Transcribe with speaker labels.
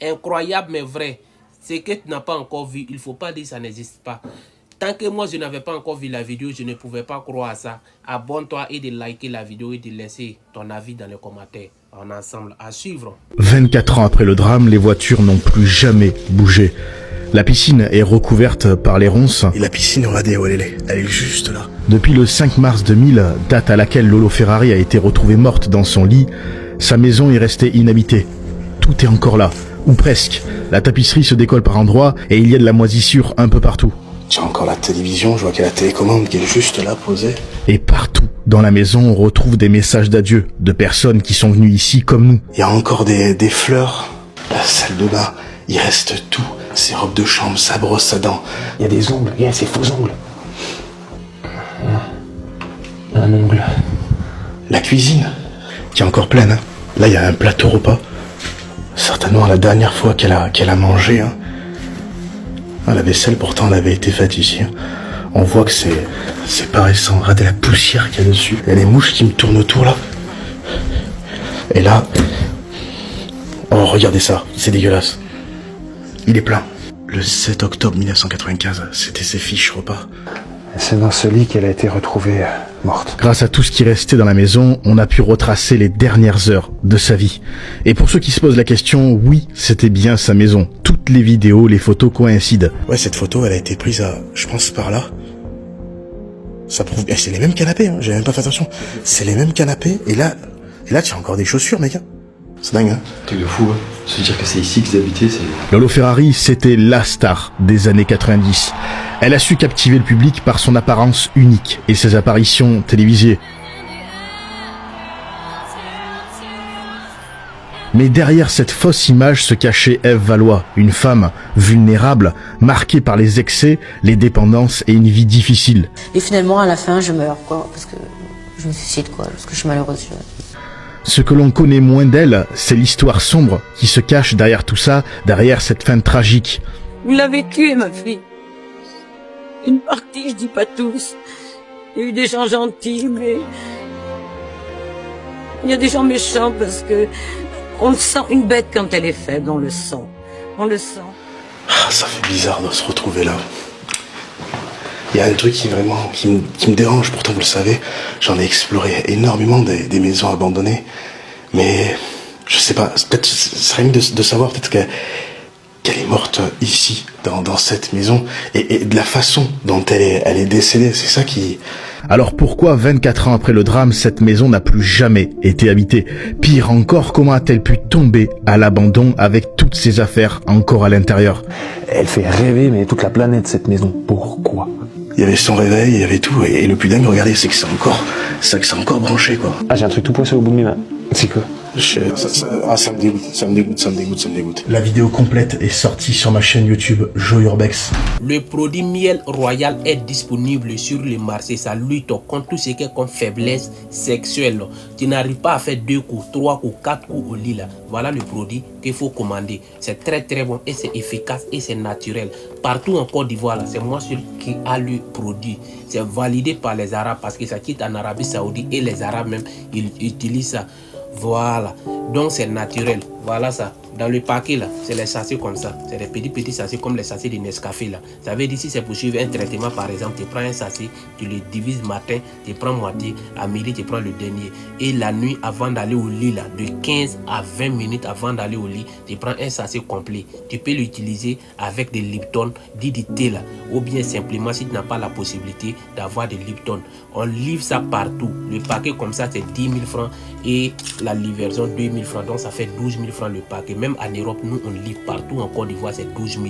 Speaker 1: incroyable mais vrai. Ce que tu n'as pas encore vu, il ne faut pas dire que ça n'existe pas. Tant que moi je n'avais pas encore vu la vidéo, je ne pouvais pas croire à ça. Abonne-toi et de liker la vidéo et de laisser ton avis dans les commentaires. On est ensemble à suivre.
Speaker 2: 24 ans après le drame, les voitures n'ont plus jamais bougé. La piscine est recouverte par les ronces.
Speaker 3: Et la piscine, regardez où elle est juste là.
Speaker 2: Depuis le 5 mars 2000, date à laquelle Lolo Ferrari a été retrouvée morte dans son lit, sa maison est restée inhabitée. Tout est encore là, ou presque. La tapisserie se décolle par endroits et il y a de la moisissure un peu partout.
Speaker 3: Tiens, encore la télévision, je vois qu'il y a la télécommande qui est juste là posée.
Speaker 2: Et partout dans la maison, on retrouve des messages d'adieu de personnes qui sont venues ici comme nous.
Speaker 3: Il y a encore des fleurs. La salle de bain, il reste tout. Ses robes de chambre, sa brosse à dents. Il y a des ongles, il y a ses faux ongles. Un ongle. La cuisine, qui est encore pleine. Hein. Là, il y a un plateau repas. Certainement la dernière fois qu'elle a mangé. Hein. Ah, la vaisselle, pourtant, elle avait été faite ici. Hein. On voit que c'est pas récent. Regardez la poussière qu'il y a dessus. Il y a les mouches qui me tournent autour, là. Et là... Oh, regardez ça. C'est dégueulasse. Il est plein. Le 7 octobre 1995, c'était ses fiches repas. C'est dans ce lit qu'elle a été retrouvée morte.
Speaker 2: Grâce à tout ce qui restait dans la maison, on a pu retracer les dernières heures de sa vie. Et pour ceux qui se posent la question, oui, c'était bien sa maison. Toutes les vidéos, les photos coïncident.
Speaker 3: Ouais, cette photo, elle a été prise à, je pense, par là. Ça prouve... Eh, c'est les mêmes canapés, hein. J'ai même pas fait attention. C'est les mêmes canapés, et là, tu as encore des chaussures, mec. C'est dingue, hein.
Speaker 4: Truc de fou, hein. Se dire que c'est ici qu'ils habitaient, c'est...
Speaker 2: Lolo Ferrari, c'était la star des années 90. Elle a su captiver le public par son apparence unique et ses apparitions télévisées. Mais derrière cette fausse image se cachait Ève Valois, une femme vulnérable, marquée par les excès, les dépendances et une vie difficile.
Speaker 5: Et finalement, à la fin, je meurs, quoi, parce que je me suicide, quoi, parce que je suis malheureuse.
Speaker 2: Ce que l'on connaît moins d'elle, c'est l'histoire sombre qui se cache derrière tout ça, derrière cette fin tragique.
Speaker 6: Vous l'avez tué, ma fille. Une partie, je dis pas tous. Il y a eu des gens gentils, mais... il y a des gens méchants parce que... on le sent, une bête quand elle est faible, on le sent. On le sent.
Speaker 3: Ah, ça fait bizarre de se retrouver là. Il y a un truc qui vraiment qui me dérange, pourtant vous le savez, j'en ai exploré énormément des maisons abandonnées, mais je sais pas, peut-être ce serait mieux de savoir peut-être qu'elle est morte ici, dans cette maison, et de la façon dont elle est décédée, c'est ça qui...
Speaker 2: Alors pourquoi 24 ans après le drame, cette maison n'a plus jamais été habitée? Pire encore, comment a-t-elle pu tomber à l'abandon avec toutes ses affaires encore à l'intérieur?
Speaker 3: Elle fait rêver mais toute la planète cette maison, pourquoi? Il y avait son réveil, il y avait tout, et le plus dingue, regardez, c'est que c'est encore branché, quoi.
Speaker 7: Ah, j'ai un truc tout poisseux au bout de mes mains. C'est quoi?
Speaker 3: Ça me dégoûte.
Speaker 2: La vidéo complète est sortie sur ma chaîne YouTube Joe Urbex.
Speaker 1: Le produit miel royal est disponible sur le marché. Ça lutte contre tout ce qui est comme faiblesse sexuelle. Tu n'arrives pas à faire 2 coups, 3 coups, 4 coups au lit là. Voilà le produit qu'il faut commander. C'est très très bon et c'est efficace et c'est naturel. Partout en Côte d'Ivoire, c'est moi seul qui a le produit. C'est validé par les Arabes parce que ça quitte en Arabie Saoudite et les Arabes même, ils utilisent ça. Voilà, donc c'est naturel. Voilà ça. Dans le paquet là, c'est les sachets comme ça. C'est des petits sachets comme les sachets de Nescafé là. Ça veut dire si c'est pour suivre un traitement par exemple, tu prends un sachet, tu le divises matin, tu prends moitié, à midi tu prends le dernier. Et la nuit avant d'aller au lit là, de 15 à 20 minutes avant d'aller au lit, tu prends un sachet complet. Tu peux l'utiliser avec des Lipton, dit du thé là. Ou bien simplement si tu n'as pas la possibilité d'avoir des Lipton. On livre ça partout. Le paquet comme ça c'est 10 000 francs et la livraison 2 000 francs. Donc ça fait 12 000 francs le paquet. Même en Europe, nous on livre partout en Côte d'Ivoire, c'est 12 000.